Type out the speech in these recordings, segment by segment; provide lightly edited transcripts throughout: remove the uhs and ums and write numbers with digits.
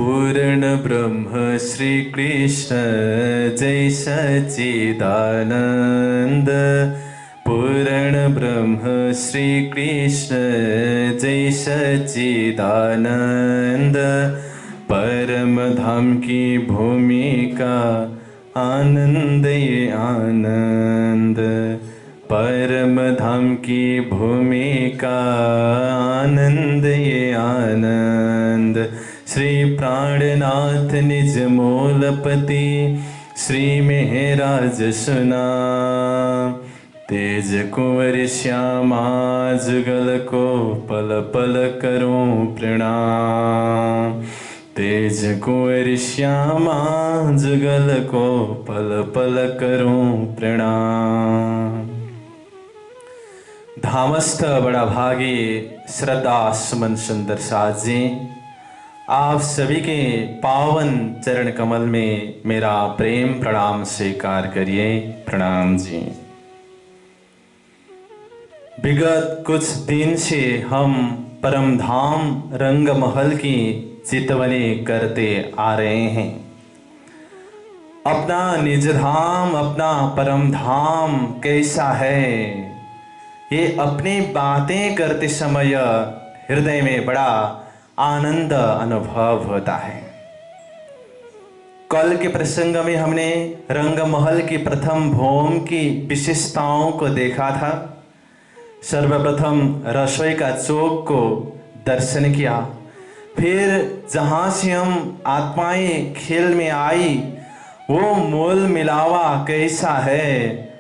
पूर्ण ब्रह्म श्री कृष्ण जय सच्चिदानंद। पूर्ण ब्रह्म श्री कृष्ण जय सच्चिदानंद। परम धाम की भूमिका आनंद ये आनंद। परम धाम की भूमिका आनंद ये आनंद। श्री प्राणनाथ निज मूलपति श्री मेहराज सुना। तेज कुंवर श्यामा जुगल को पल पल करूं प्रणाम। तेज कुंवर श्यामा जुगल को पल पल करूं प्रणाम। धामस्थ बड़ा भागी श्रद्धा सुमन सुंदर साथ जी, आप सभी के पावन चरण कमल में मेरा प्रेम प्रणाम स्वीकार करिए। प्रणाम जी। विगत कुछ दिन से हम परम धाम रंग महल की चितवनी करते आ रहे हैं। अपना निज धाम, अपना परम धाम कैसा है, ये अपनी बातें करते समय हृदय में बड़ा आनंद अनुभव होता है। कल के प्रसंग में हमने रंग महल की प्रथम भोम की विशेषताओं को देखा था। सर्वप्रथम रसोई का चौक को दर्शन किया, फिर जहाँ से हम आत्माएं खेल में आई वो मोल मिलावा कैसा है,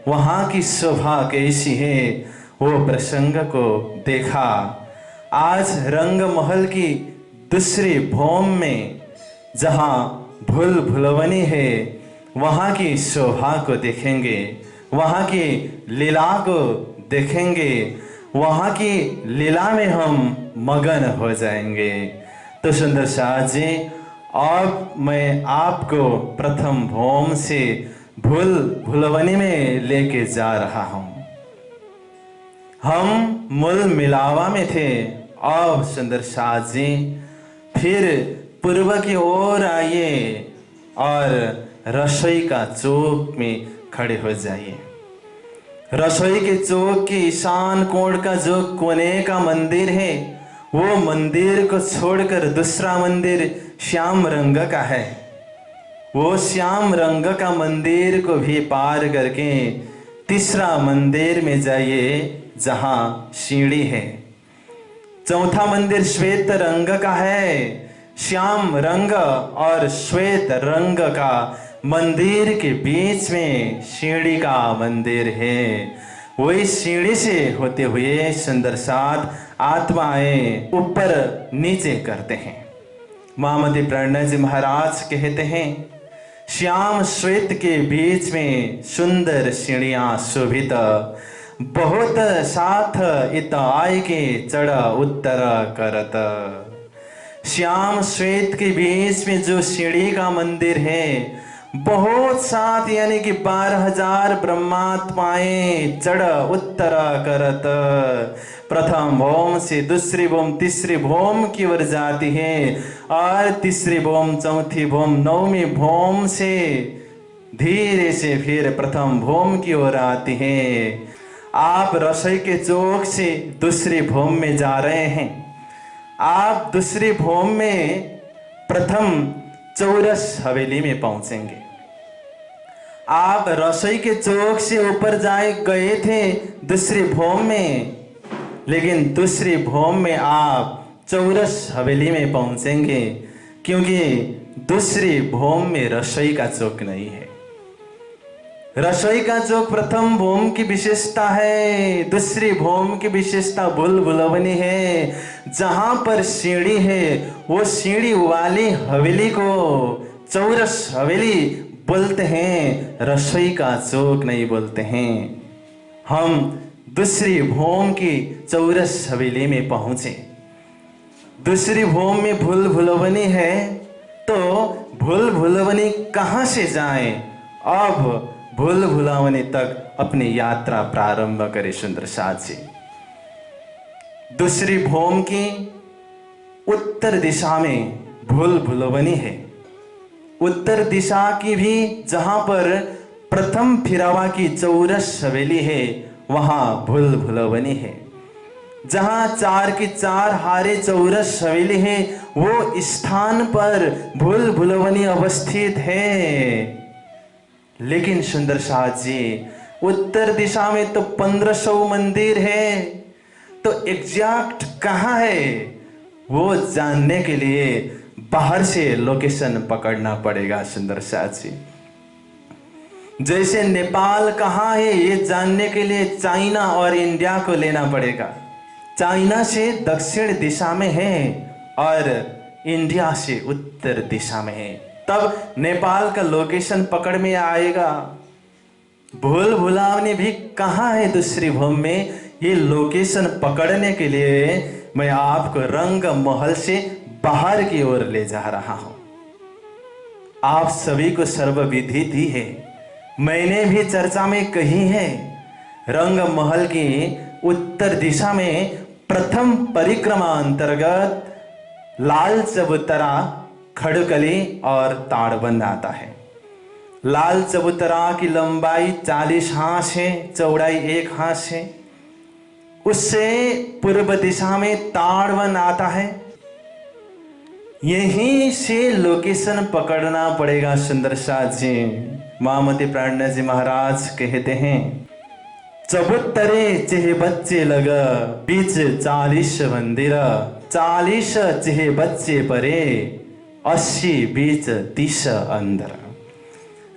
वहाँ की शोभा कैसी है, वो प्रसंग को देखा। आज रंग महल की दूसरी भौम में जहाँ भूल भुलवनी है वहाँ की शोभा को देखेंगे, वहाँ की लीला को देखेंगे, वहाँ की लीला में हम मगन हो जाएंगे। तो सुंदर शाह जी, अब मैं आपको प्रथम भौम से भूल भुलवनी में लेके जा रहा हूँ। हम मूल मिलावा में थे। अब सुंदर शाह जी फिर पूर्व की ओर आइए और रसोई का चौक में खड़े हो जाइए। रसोई के चौक के ईशान कोण का जो कोने का मंदिर है, वो मंदिर को छोड़कर दूसरा मंदिर श्याम रंग का है। वो श्याम रंग का मंदिर को भी पार करके तीसरा मंदिर में जाइए जहाँ सीढ़ी है। चौथा मंदिर श्वेत रंग का है। श्याम रंग और श्वेत रंग का मंदिर के बीच में सीढ़ी का मंदिर है। वही सीढ़ी से होते हुए सुंदर साथ आत्माएं ऊपर नीचे करते हैं। महामती प्रणय जी महाराज कहते हैं, श्याम श्वेत के बीच में सुंदर सीढ़ियां शोभित, बहुत साथ इत आय के चढ़ उत्तर करत। श्याम श्वेत के बीच में जो सीढ़ी का मंदिर है, बहुत साथ यानी कि 12,000 ब्रह्मात्माएं चढ़ उत्तर करत प्रथम भौम से दूसरी भौम तीसरी भौम की ओर जाती है, और तीसरी भौम चौथी भौम नौवीं भौम से धीरे से फिर प्रथम भौम की ओर आती है। आप रसोई के चौक से दूसरी भौम में जा रहे हैं। आप दूसरी भौम में प्रथम चौरस हवेली में पहुंचेंगे। आप रसोई के चौक से ऊपर गए थे दूसरी भौम में, लेकिन दूसरी भौम में आप चौरस हवेली में पहुंचेंगे, क्योंकि दूसरी भौम में रसोई का चौक नहीं है। रसोई का चौक प्रथम भौम की विशेषता है। दूसरी भौम की विशेषता भूल भुलवनी है। जहां पर सीढ़ी है वो सीढ़ी वाली हवेली को चौरस हवेली बोलते हैं, रसोई का चौक नहीं बोलते हैं। हम दूसरी भौम की चौरस हवेली में पहुंचे। दूसरी भौम में भूल भुलवनी है, तो भूल भुलवनी कहां से जाएं? अब भूल भुलावनी तक अपनी यात्रा प्रारंभ करे सुंदर साथ जी। दूसरी भौम की उत्तर दिशा में भूल भुलवनी है। उत्तर दिशा की भी जहां पर प्रथम फिरावा की चौरस हवेली है वहां भूल भुलवनी है। जहां 4 की 4 हारे चौरस हवेली है वो स्थान पर भूल भुलवनी अवस्थित है। लेकिन सुंदर शाह जी, उत्तर दिशा में तो 1500 मंदिर है, तो एग्जैक्ट कहाँ है वो जानने के लिए बाहर से लोकेशन पकड़ना पड़ेगा सुंदर शाह जी। जैसे नेपाल कहाँ है ये जानने के लिए चाइना और इंडिया को लेना पड़ेगा। चाइना से दक्षिण दिशा में है और इंडिया से उत्तर दिशा में है, तब नेपाल का लोकेशन पकड़ में आएगा। भूल भुलावनी भी कहाँ है दूसरी भूमि में, ये लोकेशन पकड़ने के लिए मैं आपको रंग महल से बाहर की ओर ले जा रहा हूं। आप सभी को सर्वविदित ही है, मैंने भी चर्चा में कही है। रंग महल की उत्तर दिशा में प्रथम परिक्रमा अंतर्गत लाल चबूतरा, खड़कली और ताड़बंद आता है। लाल चबूतरा की लंबाई 40 हाथ है, चौड़ाई 1 हाथ है। उससे पूर्व दिशा में ताड़बंद आता है। यहीं से लोकेशन पकड़ना पड़ेगा सुंदर शाह जी। महामती प्राण जी महाराज कहते हैं, चबूतरे चेह बच्चे लग बीच 40 मंदिर, 40 चेह बच्चे परे 80 बीच 30 अंदर।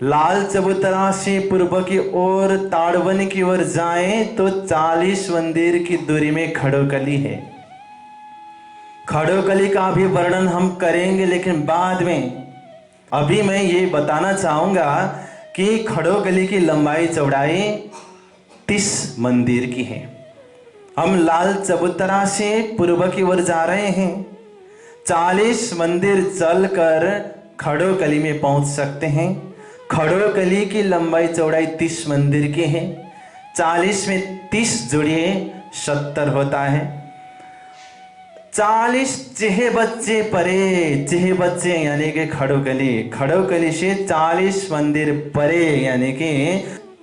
लाल चबूतरा से पूर्व की ओर ताड़बन की ओर जाएं तो 40 मंदिर की दूरी में खड़ोकली है। खड़ोकली का भी वर्णन हम करेंगे लेकिन बाद में। अभी मैं ये बताना चाहूंगा कि खड़ोकली की लंबाई चौड़ाई 30 मंदिर की है। हम लाल चबूतरा से पूर्व की ओर जा रहे हैं। 40 मंदिर चलकर खड़ोकली में पहुंच सकते हैं। खड़ोकली की लंबाई चौड़ाई 30 मंदिर की है। 40 में 30 जोड़िए 70 होता है। 40 चेह बच्चे परे, चेह बच्चे यानी कि खड़ोकली, खड़ोकली से 40 मंदिर परे यानी कि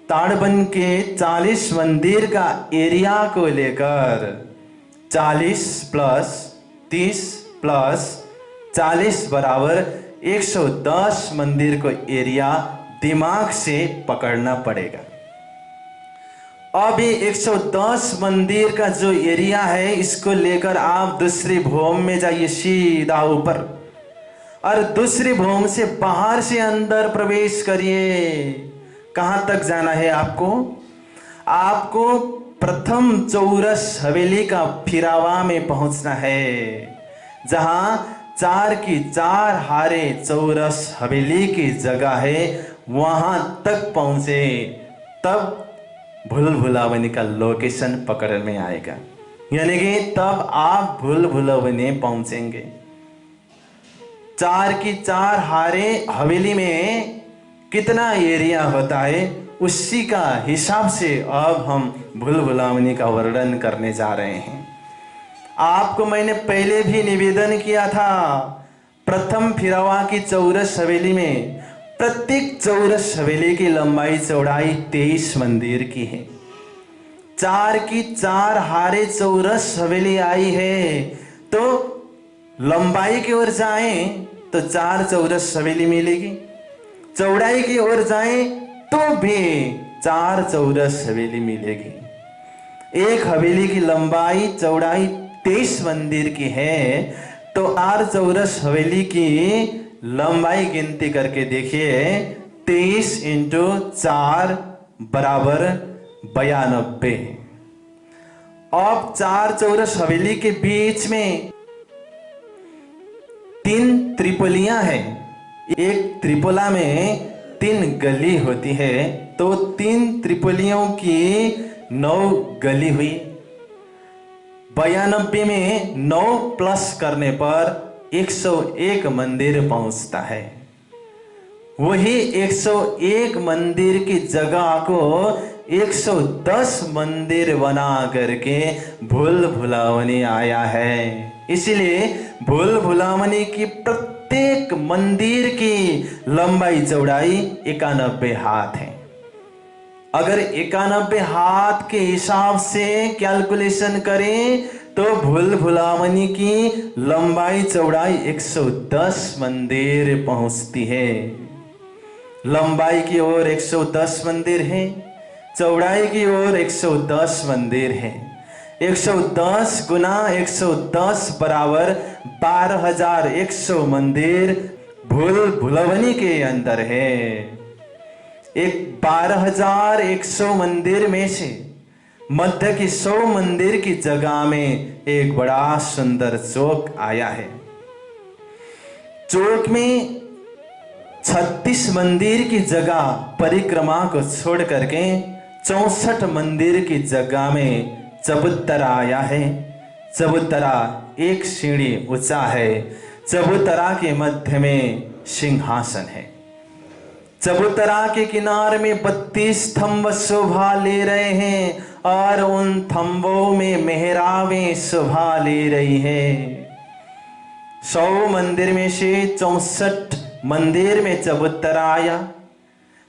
ताड़बन के 40 मंदिर का एरिया को लेकर 40 प्लस 30 प्लस 40 बराबर 110 मंदिर को एरिया दिमाग से पकड़ना पड़ेगा। अब ये 110 मंदिर का जो एरिया है इसको लेकर आप दूसरी भूमि में जाइए सीधा ऊपर, और दूसरी भूमि से बाहर से अंदर प्रवेश करिए। कहां तक जाना है आपको? आपको प्रथम चौरस हवेली का फिरावा में पहुंचना है, जहां 4 की 4 हारे चौरस हवेली की जगह है। वहां तक पहुंचे तब भूल भुलावनी का लोकेशन पकड़ में आएगा, यानी कि तब आप भूल भुलावनी पहुंचेंगे। 4 की 4 हारे हवेली में कितना एरिया होता है उसी का हिसाब से अब हम भूल भुलावनी का वर्णन करने जा रहे हैं। आपको मैंने पहले भी निवेदन किया था, प्रथम फिरावा की चौरस हवेली में प्रत्येक चौरस हवेली की लंबाई चौड़ाई 23 मंदिर की है। 4 की 4 हारे चौरस हवेली आई है, तो लंबाई की ओर जाएं तो 4 चौरस हवेली मिलेगी। चौड़ाई की ओर जाएं तो भी 4 चौरस हवेली मिलेगी। एक हवेली की लंबाई चौड़ाई 23 मंदिर की है, तो 4 चौरस हवेली की लंबाई गिनती करके देखिए, 23 × 4 बराबर 92। अब 4 चौरस हवेली के बीच में 3 त्रिपोलियां हैं। एक त्रिपोला में 3 गली होती है, तो 3 त्रिपोलियों की 9 गली हुई। 92 में 9 प्लस करने पर 101 मंदिर पहुंचता है। वही 101 मंदिर की जगह को 110 मंदिर बना करके भूल भुलावनी आया है। इसलिए भूल भुलावनी की प्रत्येक मंदिर की लंबाई चौड़ाई 91 हाथ है। अगर 91 हाथ के हिसाब से कैलकुलेशन करें तो भूल भुलावनी की लंबाई चौड़ाई 110 मंदिर पहुंचती है। लंबाई की ओर 110 मंदिर है, चौड़ाई की ओर 110 मंदिर है। 110 गुना 110 बराबर 12,100 मंदिर भूल भुलावनी के अंदर है। एक 12,100 मंदिर में से मध्य की 100 मंदिर की जगह में एक बड़ा सुंदर चौक आया है। चौक में 36 मंदिर की जगह परिक्रमा को छोड़ करके 64 मंदिर की जगह में चबूतरा आया है। चबूतरा एक सीढ़ी ऊंचा है। चबूतरा के मध्य में सिंहासन है। चबूतरा के किनारे में 32 थंब शोभा ले रहे हैं और उन थंबों में मेहराबें शोभा ले रही है। 100 मंदिर में से 64 मंदिर में चबूतरा आया।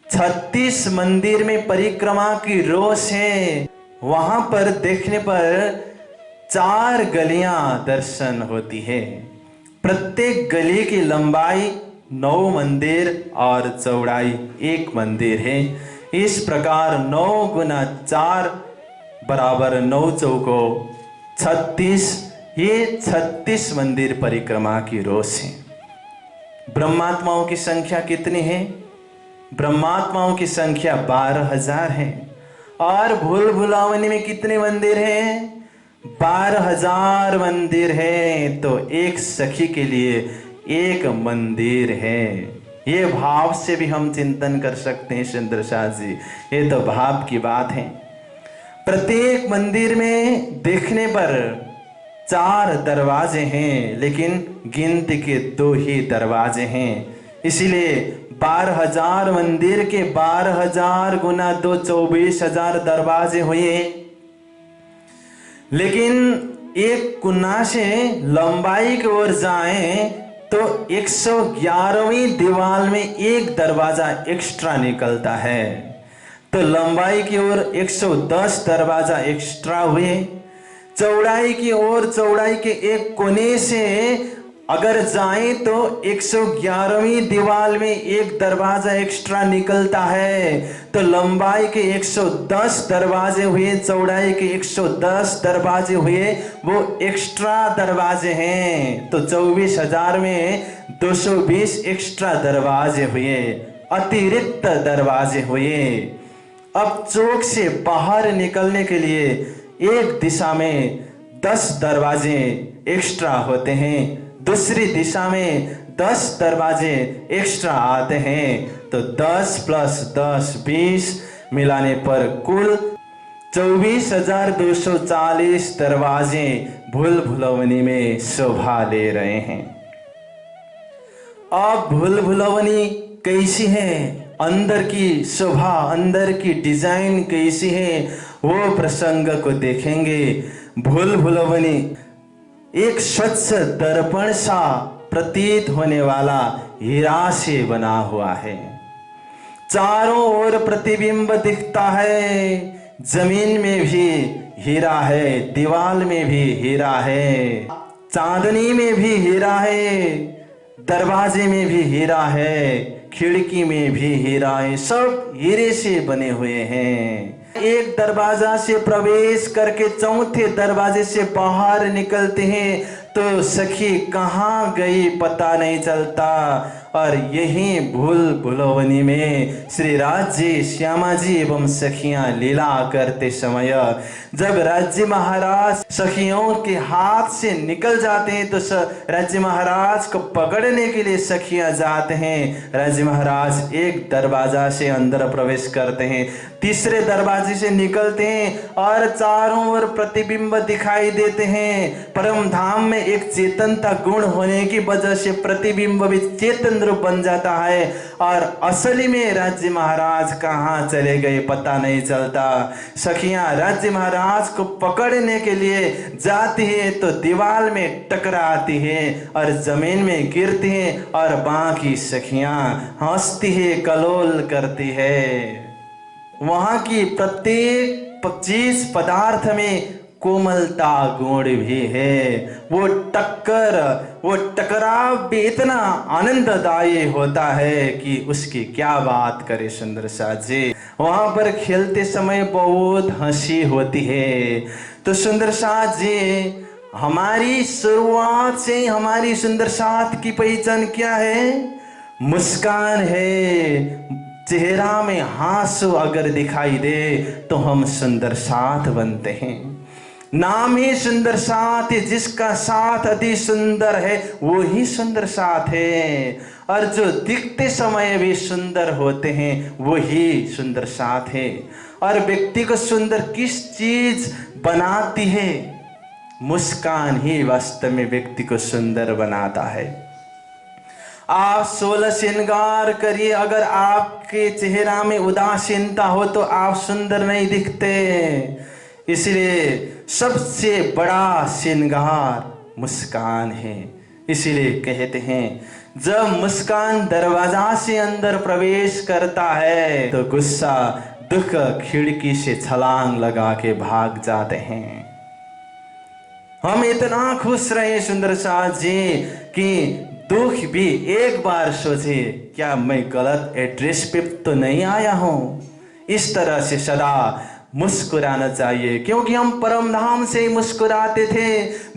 36 मंदिर में परिक्रमा की रोश है। वहां पर देखने पर 4 गलियां दर्शन होती है। प्रत्येक गली की लंबाई 9 मंदिर और चौड़ाई 1 मंदिर है। इस प्रकार 9 गुना 4 बराबर 9 चौको 36, ये 36 मंदिर परिक्रमा की रोश है। ब्रह्मात्माओं की संख्या कितनी है? ब्रह्मात्माओं की संख्या 12,000 है। और भूल भुलावनी में कितने मंदिर हैं? 12,000 मंदिर है। तो एक सखी के लिए 1 मंदिर है। ये भाव से भी हम चिंतन कर सकते हैं सुंदर शाह जी, ये तो भाव की बात है। प्रत्येक मंदिर में देखने पर 4 दरवाजे हैं, लेकिन गिनती के 2 ही दरवाजे हैं। इसीलिए 12,000 मंदिर के 12,000 गुना 2 24,000 दरवाजे हुए। लेकिन एक कुन्ना से लंबाई की ओर जाएं तो 111वीं दीवार में एक दरवाजा एक्स्ट्रा निकलता है। तो लंबाई की ओर 110 दरवाजा एक्स्ट्रा हुए। चौड़ाई की ओर चौड़ाई के एक कोने से अगर जाएं तो 111वीं दीवार में एक दरवाजा एक्स्ट्रा निकलता है। तो लंबाई के 110 दरवाजे हुए, चौड़ाई के 110 दरवाजे हुए, वो एक्स्ट्रा दरवाजे हैं। तो 24,000 में 220 एक्स्ट्रा दरवाजे हुए, अतिरिक्त दरवाजे हुए। अब चौक से बाहर निकलने के लिए एक दिशा में 10 दरवाजे एक्स्ट्रा होते हैं, दूसरी दिशा में 10 दरवाजे एक्स्ट्रा आते हैं। तो 10 + 10 20 मिलाने पर कुल 24,240 दरवाजे भूल भुलावनी में शोभा ले रहे हैं। अब भूल भुलावनी कैसी है, अंदर की शोभा, अंदर की डिजाइन कैसी है, वो प्रसंग को देखेंगे। भूल भुलावनी एक स्वच्छ दर्पण सा प्रतीत होने वाला हीरा से बना हुआ है। चारों ओर प्रतिबिंब दिखता है। जमीन में भी हीरा है, दीवार में भी हीरा है, चांदनी में भी हीरा है, दरवाजे में भी हीरा है, खिड़की में भी हीरा है। सब हीरे से बने हुए हैं। एक दरवाजा से प्रवेश करके चौथे दरवाजे से बाहर निकलते हैं तो सखी कहाँ गई पता नहीं चलता। और यही भूल भुलावनी में श्री राज्य श्यामा जी एवं सखियां लीला करते समय जब राज्य महाराज सखियों के हाथ से निकल जाते हैं तो राज्य महाराज को पकड़ने के लिए सखियां जाते हैं। राज्य महाराज एक दरवाजा से अंदर प्रवेश करते हैं, तीसरे दरवाजे से निकलते हैं और चारों ओर प्रतिबिंब दिखाई देते हैं। परम धाम में एक चेतनता गुण होने की वजह से प्रतिबिंब भी चेतन रूप बन जाता है और असली में राज्य महाराज कहाँ चले गए पता नहीं चलता। सखियां राज्य महाराज को पकड़ने के लिए जाती है तो दीवार में टकराती है और जमीन में गिरती है और बाकी सखियां हंसती है, कलोल करती है। वहां की प्रत्येक चीज पदार्थ में कोमलता गुण भी है। वो टकराव भी इतना आनंददायी होता है कि उसकी क्या बात करे सुंदर साथ जी। वहां पर खेलते समय बहुत हंसी होती है। तो सुंदर साथ जी, हमारी शुरुआत से हमारी सुंदर साथ की पहचान क्या है? मुस्कान है। चेहरा में हासु अगर दिखाई दे तो हम सुंदर साथ बनते हैं। नाम ही सुंदर साथ है, जिसका साथ अति सुंदर है वो ही सुंदर साथ है। और जो दिखते समय भी सुंदर होते हैं वो ही सुंदर साथ है। और व्यक्ति को सुंदर किस चीज बनाती है? मुस्कान ही वास्तव में व्यक्ति को सुंदर बनाता है। आप 16 श्रृंगार करिए, अगर आपके चेहरा में उदासीनता हो तो आप सुंदर नहीं दिखते। इसलिए सबसे बड़ा श्रृंगार मुस्कान है। इसीलिए कहते हैं जब मुस्कान दरवाजा से अंदर प्रवेश करता है तो गुस्सा दुख खिड़की से छलांग लगा के भाग जाते हैं। हम इतना खुश रहे सुंदर साथ जी कि दुख भी एक बार सोचे क्या मैं गलत एड्रेस पे तो नहीं आया हूं। इस तरह से सदा मुस्कुराना चाहिए, क्योंकि हम परम धाम से ही मुस्कुराते थे।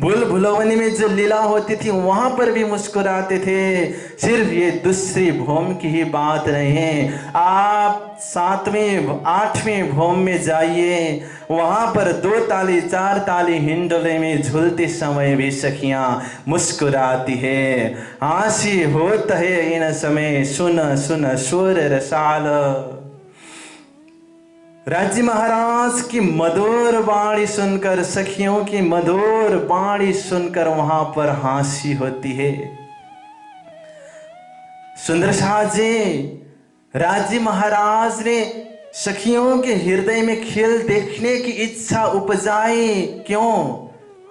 भूल भुलवनी में जो लीला होती थी वहां पर भी मुस्कुराते थे। सिर्फ ये दूसरी भूम की ही बात नहीं है। आप 7वें 8वें भूम में जाइए, वहां पर 2 ताली 4 ताली हिंडोले में झूलते समय भी सखियां मुस्कुराती है। हंसी होत है इन समय सुन सुन सुर रसाल। राज्य महाराज की मधुर वाणी सुनकर, सखियों की मधुर वाणी सुनकर वहां पर हंसी होती है। सुंदर शाह जी, राज्य महाराज ने सखियों के हृदय में खेल देखने की इच्छा उपजाई। क्यों?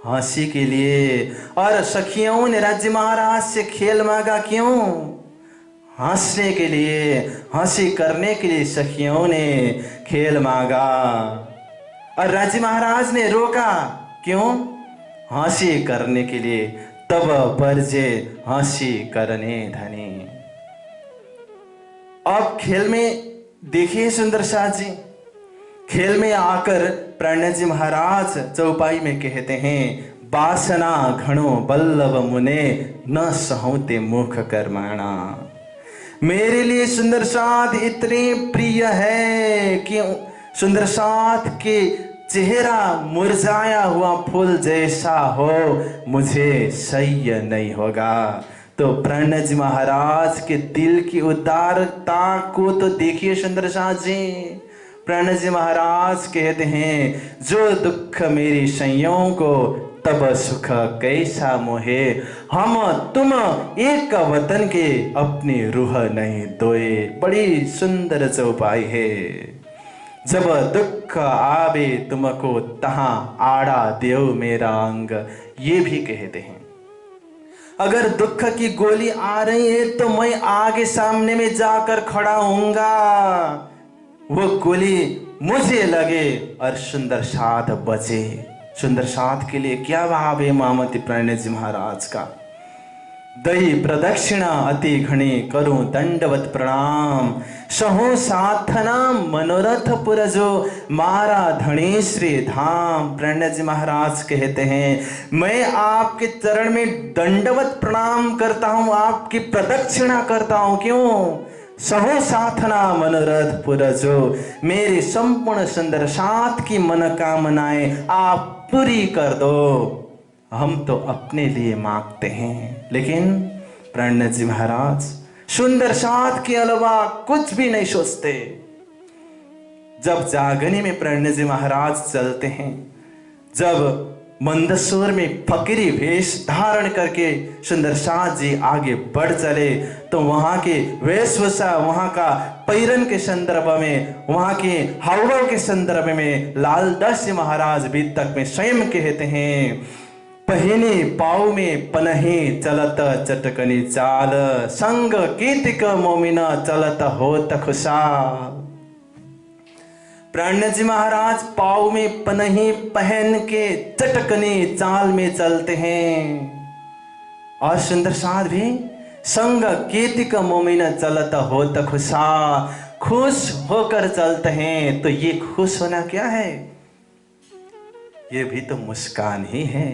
हंसी के लिए। और सखियों ने राज्य महाराज से खेल मांगा। क्यों? हंसने के लिए, हंसी करने के लिए सखियों ने खेल मांगा। और राज्य महाराज ने रोका। क्यों? हंसी करने के लिए। तब बरजे हंसी करने धनी। अब खेल में देखिए सुंदर शाह जी, खेल में आकर प्रणय जी महाराज चौपाई में कहते हैं वासना घणो बल्लभ मुने न सहौते मुख कर्माणा। मेरे लिए सुंदर साथ इतने प्रिय है कि सुंदर साथ के चेहरा मुरझाया हुआ फूल जैसा हो मुझे सह्य नहीं होगा। तो प्रणय जी महाराज के दिल की उदारता को तो देखिए सुंदर साथ जी। प्रणय जी महाराज कहते हैं जो दुख मेरी सैयों को तब सुख कैसा मोहे। हम तुम एक वतन के अपनी रूह नहीं दोए। बड़ी सुंदर चौपाई है। जब दुख आवे तुमको तहां आड़ा देव मेरा अंग, ये भी कहते हैं अगर दुख की गोली आ रही है तो मैं आगे सामने में जाकर खड़ा होऊंगा, वो गोली मुझे लगे और सुंदर साथ बचे। सुंदर साथ के लिए क्या भाव है मामती प्रणय जी महाराज का। दही प्रदक्षिणा अति घनी करूं दंडवत प्रणाम, सहो साथना मनोरथ पुरजो मारा धनी श्री धाम। प्रणय जी महाराज कहते हैं मैं आपके चरण में दंडवत प्रणाम करता हूं, आपकी प्रदक्षिणा करता हूं। क्यों? सहो साथना मनोरथ पुरजो, मेरी संपूर्ण सुंदर साथ की मनोकामनाएं आप पूरी कर दो। हम तो अपने लिए मांगते हैं, लेकिन प्रणय जी महाराज सुंदर साथ के अलावा कुछ भी नहीं सोचते। जब जागने में प्रणय जी महाराज चलते हैं, जब मंदसौर में फकीरी वेश धारण करके सुंदर शाह जी आगे बढ़ चले तो वहाँ के वेशभूषा, वहाँ का पैरन के संदर्भ में, वहाँ के हावभाव के संदर्भ में लाल दास जी महाराज वितक में स्वयं कहते हैं, पहिने पाव में पनहे चलत चटकनी चाल, संग कीर्तिक मोमिन चलत होत खुशाल। प्राण जी महाराज पाव में पनही पहन के चटकनी चाल में चलते हैं और सुंदर साध भी संग कीर्तिक मोमिन चलत होत खुशा, खुश होकर चलते हैं। तो ये खुश होना क्या है? ये भी तो मुस्कान ही है।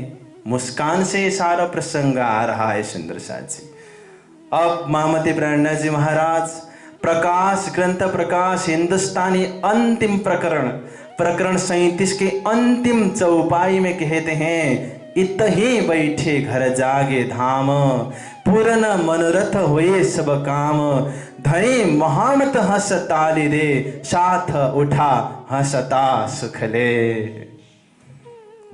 मुस्कान से सारा प्रसंग आ रहा है सुंदर साध जी। अब महामती प्राण जी महाराज प्रकाश ग्रंथ प्रकाश हिंदुस्तानी अंतिम प्रकरण, प्रकरण 37 के अंतिम चौपाई में कहते हैं, इतही बैठे घर जागे धाम, पूरन मनोरथ हुए सब काम, धनी महामत हंस ताली रे, साथ उठा हंसता सुख ले।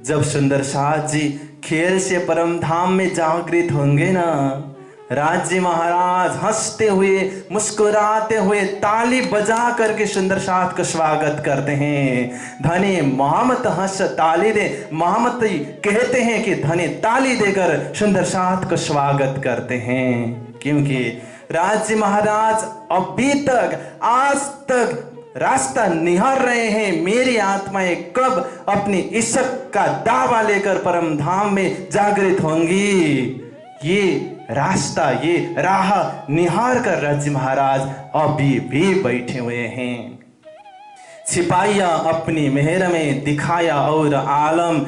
जब सुंदर साध जी खेल से परम धाम में जागृत होंगे ना, राज्य महाराज हंसते हुए मुस्कुराते हुए ताली बजा करके सुंदर साथ का स्वागत करते हैं। धनी मोहम्मद हंस ताली दे, मोहम्मद कहते हैं कि धनी ताली देकर सुंदर साथ का स्वागत करते हैं, क्योंकि राज्य महाराज अभी तक आज तक रास्ता निहार रहे हैं, मेरी आत्माएं कब अपनी इश्क का दावा लेकर परम धाम में जागृत होंगी। ये रास्ता, ये राह निहार कर राज्य महाराज अभी भी बैठे हुए हैं। सिपाहिया अपनी मेहर में दिखाया और आलम,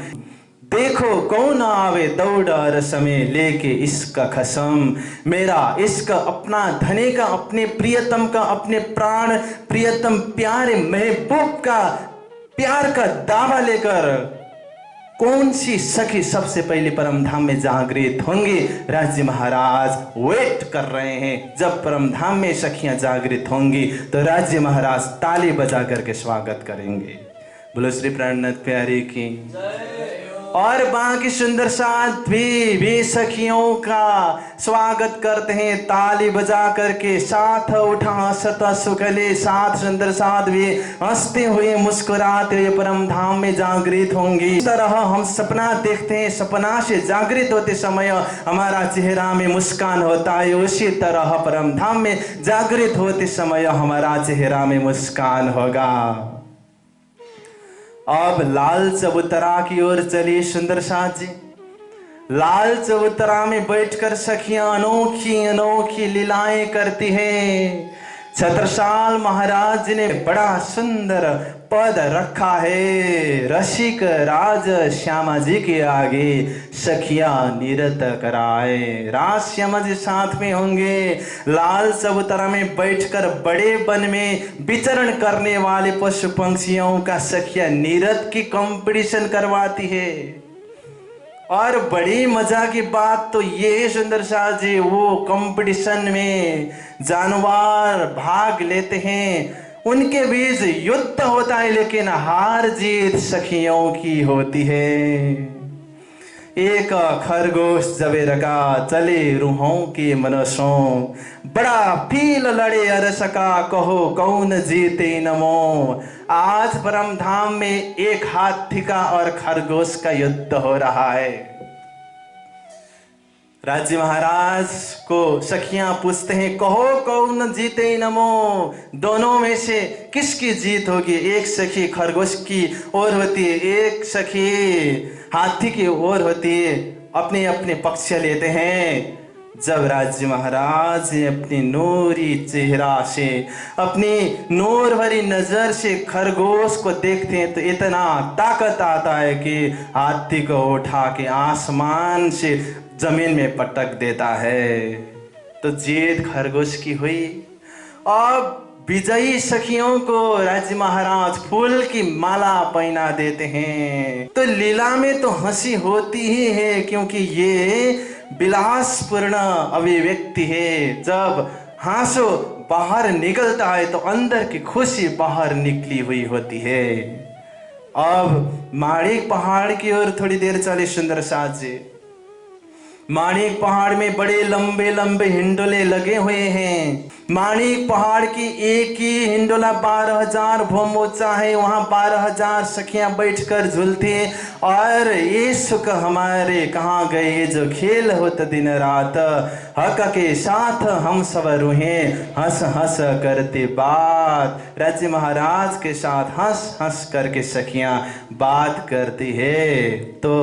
देखो कौन आवे दौड़ रस में लेके इसका खसम, मेरा इश्क अपना धने का, अपने प्रियतम का, अपने प्राण प्रियतम प्यारे महबूब का प्यार का दावा लेकर कौन सी सखी सबसे पहले परम धाम में जागृत होंगे। राज्य महाराज वेट कर रहे हैं, जब परम धाम में सखियां जागृत होंगी तो राज्य महाराज ताली बजा करके स्वागत करेंगे। बोलो श्री प्राणनाथ प्यारे की। और बाकी सुंदर साथ भी सखियों का स्वागत करते हैं ताली बजा करके, साथ उठा हंसता सुखले, साथ सुंदर साथ भी हंसते हुए मुस्कुराते हुए परम धाम में जागृत होंगी। इस तरह हम सपना देखते हैं, सपना से जागृत होते समय हमारा चेहरा में मुस्कान होता है, उसी तरह परम धाम में जागृत होते समय हमारा चेहरा में मुस्कान होगा। अब लाल चबूतरा की ओर चली सुंदर साथ जी। लाल चबूतरा में बैठकर सखियां अनोखी अनोखी लीलाएं करती हैं। छत्रसाल महाराज ने बड़ा सुंदर पद रखा है, रसिक राज श्यामा जी के आगे सखियां नृत्य कराए। राज श्यामा जी साथ में होंगे। लाल चबूतरा में बैठकर बड़े वन में विचरण करने वाले पशु पंछियों का सखियां नृत्य की कंपटीशन करवाती है। और बड़ी मजा की बात तो ये सुंदर साथ जी, वो कंपटीशन में जानवर भाग लेते हैं, उनके बीच युद्ध होता है, लेकिन हार जीत सखियों की होती है। एक खरगोश जबेर का चले रूहों के मनसों, बड़ा पील लड़े अरस का कहो कौन जीते नमो। आज परम धाम में एक हाथी का और खरगोश का युद्ध हो रहा है। राज्य महाराज को सखियां पूछते हैं, कहो कौन जीते नमो, दोनों में से किसकी जीत होगी। एक सखी खरगोश की ओर होती है, एक सखी हाथी की ओर होती है, अपने अपने पक्ष लेते हैं। जब राज्य महाराज ने अपनी नूरी चेहरा से, अपनी नूर भरी नजर से खरगोश को देखते हैं तो इतना ताकत आता है कि हाथी को उठा के आसमान से जमीन में पटक देता है। तो जीत खरगोश की हुई। अब विजयी सखियों को राज्य महाराज फूल की माला पहना देते हैं। तो लीला में तो हंसी होती ही है, क्योंकि ये विलासपूर्ण अभिव्यक्ति है। जब हांसो बाहर निकलता है तो अंदर की खुशी बाहर निकली हुई होती है। अब माणिक पहाड़ की ओर थोड़ी देर चले सुंदर साथ जी। माणिक पहाड़ में बड़े लंबे लंबे हिंडोले लगे हुए हैं। माणिक पहाड़ की एक ही हिंडोला 12,000 भोम ऊंचा है। वहां 12,000 सखियां बैठकर झूलती हैं। और ये सुख हमारे कहाँ गए, ये जो खेल होता दिन रात, हक के साथ हम सब रूहें हंस हंस करते बात। राज्य महाराज के साथ हंस हंस करके सखियां बात करती है तो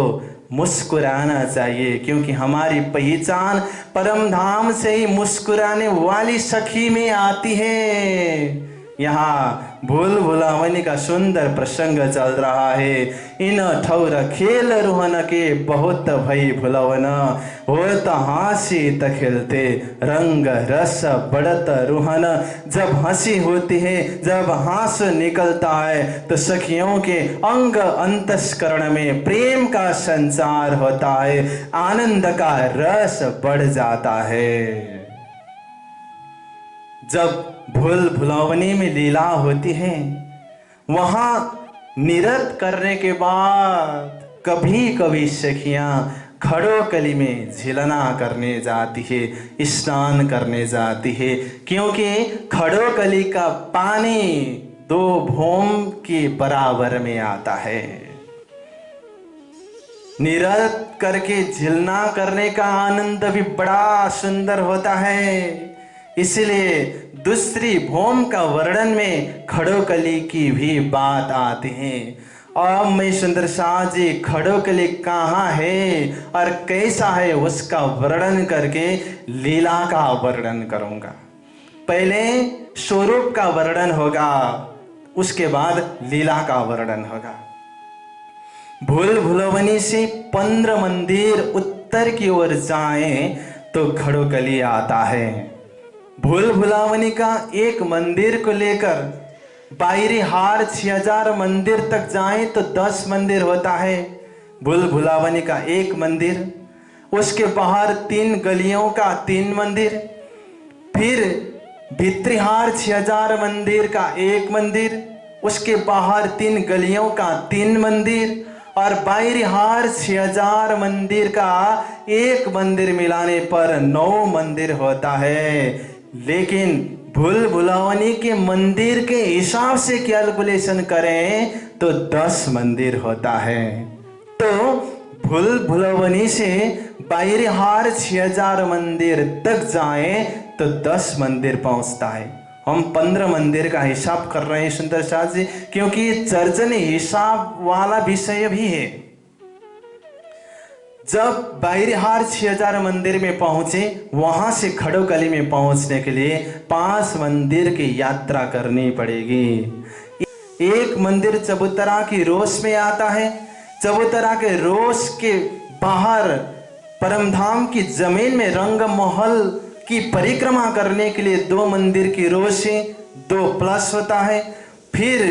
मुस्कुराना चाहिए, क्योंकि हमारी पहचान परम धाम से ही मुस्कुराने वाली सखी में आती है। यहाँ भूल भुलावनी का सुंदर प्रसंग चल रहा है। इन ठौर खेल रुहन के बहुत भई भुलवन, होत हंसी त खेलते रंग रस बढ़त रुहन। जब हंसी होती है, जब हास निकलता है तो सखियों के अंग अंतस्करण में प्रेम का संचार होता है, आनंद का रस बढ़ जाता है। जब भूल भुलावनी में लीला होती है, वहां निरत करने के बाद कभी कभी सखियां खड़ोकली में झिलना करने जाती है, स्नान करने जाती है, क्योंकि खड़ोकली का पानी 2 भोम के बराबर में आता है। निरत करके झिलना करने का आनंद भी बड़ा सुंदर होता है। इसलिए दूसरी भोम का वर्णन में खड़ोकली की भी बात आती है। अब मैं सुंदर शाह जी खड़ोकली कहाँ है और कैसा है उसका वर्णन करके लीला का वर्णन करूंगा। पहले स्वरूप का वर्णन होगा, उसके बाद लीला का वर्णन होगा। भूल भुलावनी से 15 मंदिर उत्तर की ओर जाएं तो खड़ोकली आता है। भूल भुलावनी का एक मंदिर को लेकर बाहरी हार 6000 मंदिर तक जाएं तो 10 मंदिर होता है। भूल भुलावनी का एक मंदिर, उसके बाहर 3 गलियों का 3 मंदिर, फिर भित्रिहार 6000 मंदिर का एक मंदिर, उसके बाहर 3 गलियों का 3 मंदिर और बाहरी हार 6000 मंदिर का एक मंदिर मिलाने पर 9 मंदिर होता है। लेकिन भूल भुलावनी के मंदिर के हिसाब से कैलकुलेशन करें तो 10 मंदिर होता है। तो भूल भुलावनी से बाहरी हार 6000 मंदिर तक जाएं तो 10 मंदिर पहुंचता है। हम 15 मंदिर का हिसाब कर रहे हैं सुंदर शाह जी, क्योंकि ये चर्चन हिसाब वाला विषय भी है। जब बाहरी हार 6000 मंदिर में पहुंचे, वहां से खड़ोकली में पहुंचने के लिए 5 मंदिर की यात्रा करनी पड़ेगी। एक मंदिर चबूतरा की रोश में आता है। चबूतरा के रोश के बाहर परमधाम की जमीन में रंग महल की परिक्रमा करने के लिए 2 मंदिर की रोश है, 2 प्लस होता है। फिर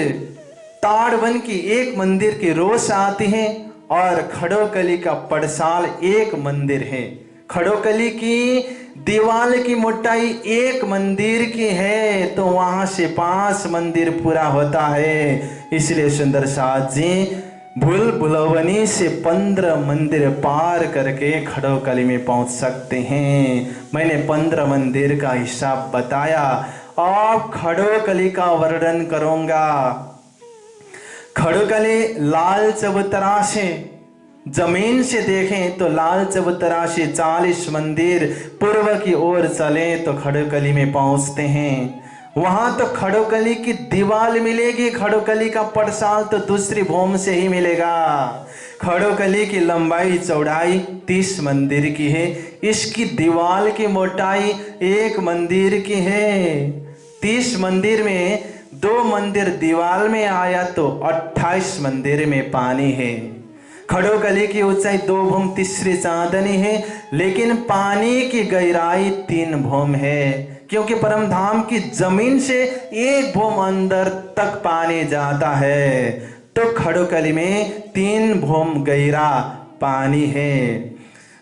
ताड़वन की एक मंदिर की रोश आती है और खड़ोकली का पड़साल एक मंदिर है। खड़ोकली की दीवार की मोटाई एक मंदिर की है, तो वहां से 5 मंदिर पूरा होता है। इसलिए सुंदर साथ जी भूल भुलावनी से 15 मंदिर पार करके खड़ोकली में पहुंच सकते हैं। मैंने 15 मंदिर का हिसाब बताया। अब खड़ोकली का वर्णन करूंगा। खड़ोकली लाल चबूतरा से जमीन से देखें तो लाल चबूतरा से 40 मंदिर पूर्व की ओर चले तो खड़ोकली में पहुंचते हैं। वहां तो खड़ोकली की दीवार मिलेगी, खड़ोकली का पड़साल तो दूसरी भूम से ही मिलेगा। खड़ोकली की लंबाई चौड़ाई 30 मंदिर की है। इसकी दीवार की मोटाई 1 मंदिर की है। 30 मंदिर में 2 मंदिर दीवार में आया तो 28 मंदिर में पानी है। खड़ोकली की ऊंचाई 2 भूम तीसरी चांदनी है, लेकिन पानी की गहराई 3 भूम है, क्योंकि परमधाम की जमीन से 1 भूम अंदर तक पानी जाता है। तो खड़ोकली में 3 भूम गहरा पानी है।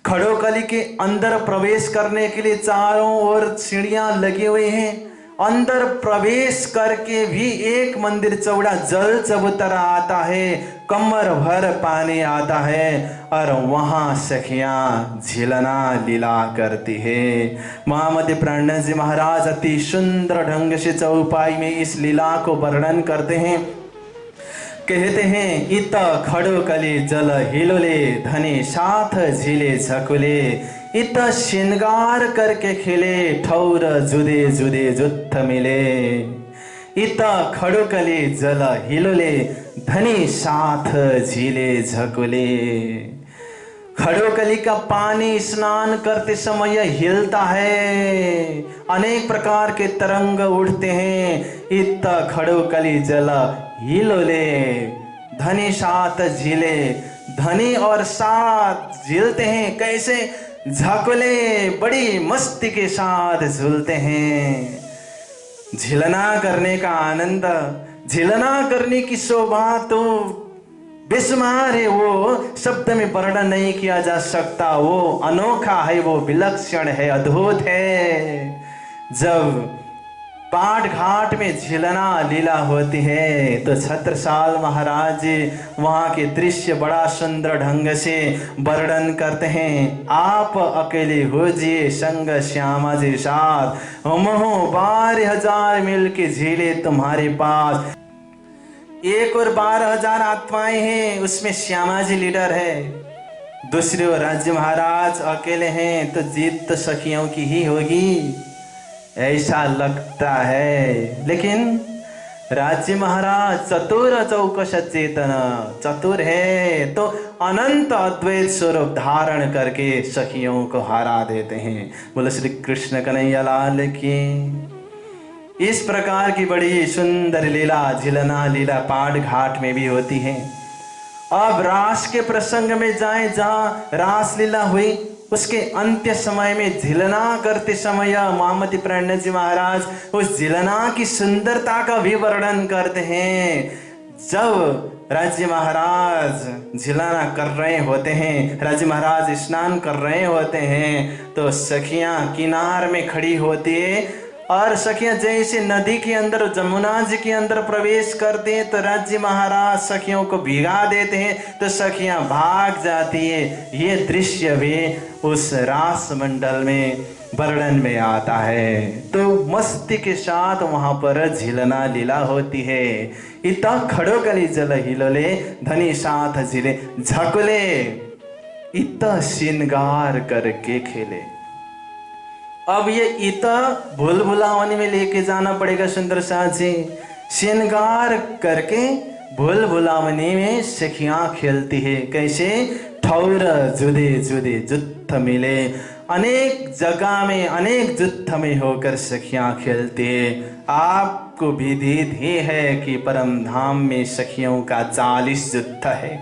खड़ोकली के अंदर प्रवेश करने के लिए चारों ओर सीढ़ियां लगी हुई हैं अंदर प्रवेश करके भी एक मंदिर चौड़ा जल चबूतरा आता है, कमर भर पानी आता है और वहाँ सखियाँ झिलना लीला करती है। महामती प्राणनाथ जी महाराज अति सुंदर ढंग से चौपाई में इस लीला को वर्णन करते हैं। कहते हैं, इत खड़ो कली जल हिलोले, धनी साथ झिले झकुले, इत श्रृंगार करके खिले, ठौर जुदे जुदे जुत्थ मिले। इत खड़ो कली जल हिलोले, धनी साथ झिले झकुले। खड़ोकली का पानी स्नान करते समय हिलता है, अनेक प्रकार के तरंग उठते हैं। इत खड़ोकली जल हिलोले, धनी साथ झीले, धनी और साथ झीलते हैं। कैसे? झकोले, बड़ी मस्ती के साथ झूलते हैं। झिलना करने का आनंद, झिलना करने की शोभा तो बेशुमार है, वो शब्द में वर्णन नहीं किया जा सकता। वो अनोखा है, वो विलक्षण है, अद्भुत है। जब पाट घाट में झिलना लीला होती है तो छत्रसाल महाराज जी वहाँ के दृश्य बड़ा सुंदर ढंग से वर्णन करते हैं। आप अकेले हो जिए संग श्यामा जी साथ, हम हो 12,000 मिल के झीले तुम्हारे पास। 1 और 12,000 आत्माएं हैं, उसमें श्यामा जी लीडर है। दूसरे ओर राज्य महाराज अकेले हैं तो जीत तो सखियों की ही होगी, ऐसा लगता है। लेकिन राज्य महाराज चतुर चौकस चेतन, चतुर है तो अनंत अद्वैत स्वरूप धारण करके सखियों को हरा देते हैं। बोलो श्री कृष्ण कन्हैया लाल की। इस प्रकार की बड़ी सुंदर लीला, झिलना लीला पाट घाट में भी होती है। अब रास के प्रसंग में जाएं, जहाँ रास लीला हुई उसके अंत्य समय में झिलना करते समय महामती प्राणनाथ जी महाराज उस झिलना की सुंदरता का भी वर्णन करते हैं। जब राज्य महाराज झिलना कर रहे होते हैं, राज्य महाराज स्नान कर रहे होते हैं तो सखियां किनार में खड़ी होती है और सखियां जैसे नदी के अंदर, जमुना जी के अंदर प्रवेश करते हैं तो राज्य महाराज सखियों को भिगा देते हैं तो सखियां भाग जाती है। ये दृश्य भी उस रास मंडल में वर्णन में आता है। तो मस्ती के साथ वहां पर झिलना लीला होती है। इतना खड़ो कली जल हिलोले, धनी साथ झिले झकुले, इतना श्रृंगार करके खेले। अब ये इता भूल भुलावनी में लेके जाना पड़ेगा सुंदर साथ जी। श्रृंगार करके भूल भुलावनी में सखियां खेलती है। कैसे? ठौर जुदे जुदे जुत्थ मिले, अनेक जगह में अनेक जुत्थ में होकर सखियां खेलती है। आपको विदित ही है कि परम धाम में सखियों का 40 जुत्थ है।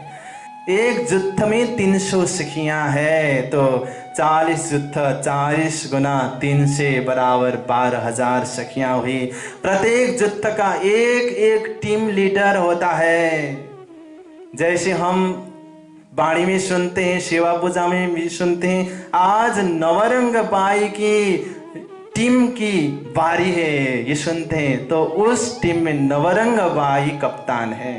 एक जुत्थ में 300 सखियां है तो 40 जुत्थ, 40 गुना 3 से बराबर 12,000 सखियां हुई। प्रत्येक जुत्थ का एक एक टीम लीडर होता है। जैसे हम बाणी में सुनते हैं, सेवा पूजा में भी सुनते हैं, आज नवरंग बाई की टीम की बारी है, ये सुनते हैं तो उस टीम में नवरंग बाई कप्तान है।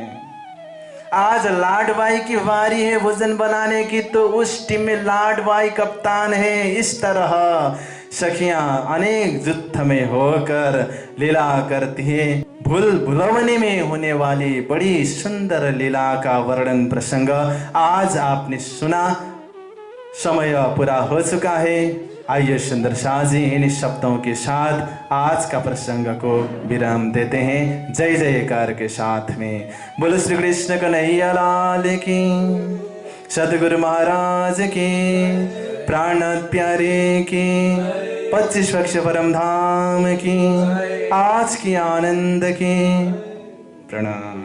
आज लाडबाई की बारी है भोजन बनाने की तो उस टीम में लाडबाई कप्तान है। इस तरह सखियां अनेक जुत्थ में होकर लीला करती है। भूल भुलवनी में होने वाली बड़ी सुंदर लीला का वर्णन प्रसंग आज आपने सुना। समय पूरा हो चुका है। आइए सुंदर शाह जी इन शब्दों के साथ आज का प्रसंग को विराम देते हैं। जय जयकार के साथ में बोलो श्री कृष्ण कन्हैया लाल की, सदगुरु महाराज की, प्राणनाथ प्यारे की, 25 पक्ष परम धाम की, आज की आनंद की। प्रणाम।